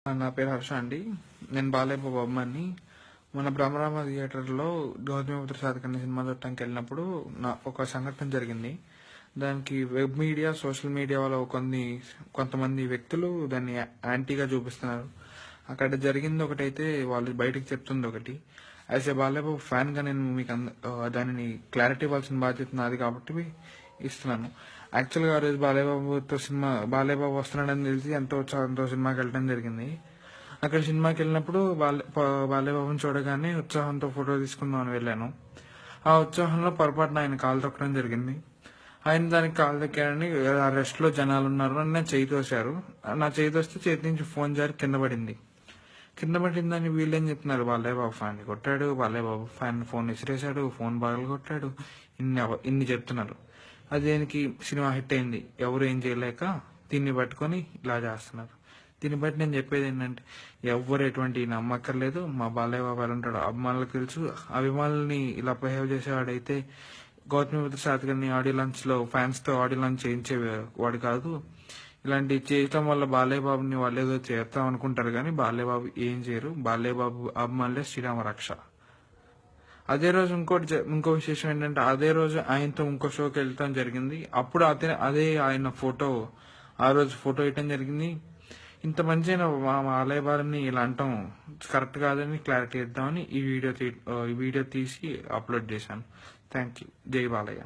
నా పేరు హర్ష అండి. నేను బాలయ్య బొమ్మని మన బ్రహ్మరామ థియేటర్లో గౌతమిపుత్ర శాతకర్ణి సినిమా చూడటానికి వెళ్ళినప్పుడు ఒక సంఘటన జరిగింది. దానికి వెబ్ మీడియా, సోషల్ మీడియా వాళ్ళు కొంతమంది వ్యక్తులు దాన్ని యాంటీగా చూపిస్తున్నారు. అక్కడ జరిగింది ఒకటైతే వాళ్ళు బయటకు చెప్తుంది ఒకటి. యాజ్ ఏ బాలయ్య బాబు ఫ్యాన్గా నేను మీకు దానిని క్లారిటీ ఇవ్వాల్సిన బాధ్యత నాది కాబట్టి ఇస్తున్నాను. యాక్చువల్గా ఆ రోజు బాలయ్య బాబు వస్తున్నాడని తెలిసి ఎంతో ఉత్సాహంతో సినిమాకి వెళ్ళడం జరిగింది. అక్కడ సినిమాకి వెళ్ళినప్పుడు బాలయ్య బాబుని చూడగానే ఉత్సాహంతో ఫోటో తీసుకుందామని వెళ్ళాను. ఆ ఉత్సాహంలో పొరపాటున ఆయన కాలు తొక్కడం జరిగింది. ఆయన దానికి కాలు తొక్కారని ఆ రెస్ట్ లో జనాలు ఉన్నారు అని నా చేయి తోశారు. నా చేయి తోస్తే చేతి నుంచి ఫోన్ జారి కింద పడింది. కింద పడిందని వీళ్ళేం చెప్తున్నారు, బాలయ్య బాబు ఫ్యాన్ కొట్టాడు, Balayya Babu fan phone విసిరేశాడు, phone బాగా కొట్టాడు, ఇన్ని చెప్తున్నారు. అదేనికి సినిమా హిట్ అయింది. ఎవరు ఏం చేయలేక దీన్ని పట్టుకొని ఇలా చేస్తున్నారు. దీన్ని బట్టి నేను చెప్పేది ఏంటంటే, ఎవరు ఎటువంటి నమ్మక్కర్లేదు. మా బాలయ్య బాబు ఉంటాడు అభిమానులకు తెలుసు. అభిమానుల్ని ఇలా బిహేవ్ చేసేవాడైతే గౌతమిపుత్ర శాతకర్ణి ఆడియో లాంచ్ లో ఫ్యాన్స్ తో ఆడియో లాంచ్ చేయించేవాడు కాదు. ఇలాంటి చేయటం వల్ల బాలయ్య బాబుని వాళ్ళు ఏదో చేస్తాం అనుకుంటారు, కానీ బాలయ్య బాబు ఏం చేయరు. బాలయ్య బాబు అభిమానులే శ్రీరామ రక్ష. అదే రోజు ఇంకో విశేషం ఏంటంటే, అదే రోజు ఆయనతో ఇంకో షోకి వెళ్ళటం జరిగింది. అప్పుడు అదే ఆయన ఆ రోజు ఫోటో వేయటం జరిగింది. ఇంత మంచి మా బాలయ్య బాబుని ఇలా అంటాం కరెక్ట్ కాదని క్లారిటీ ఇద్దామని ఈ వీడియో తీసి అప్లోడ్ చేశాను. Thank you. జై బాలయ్య.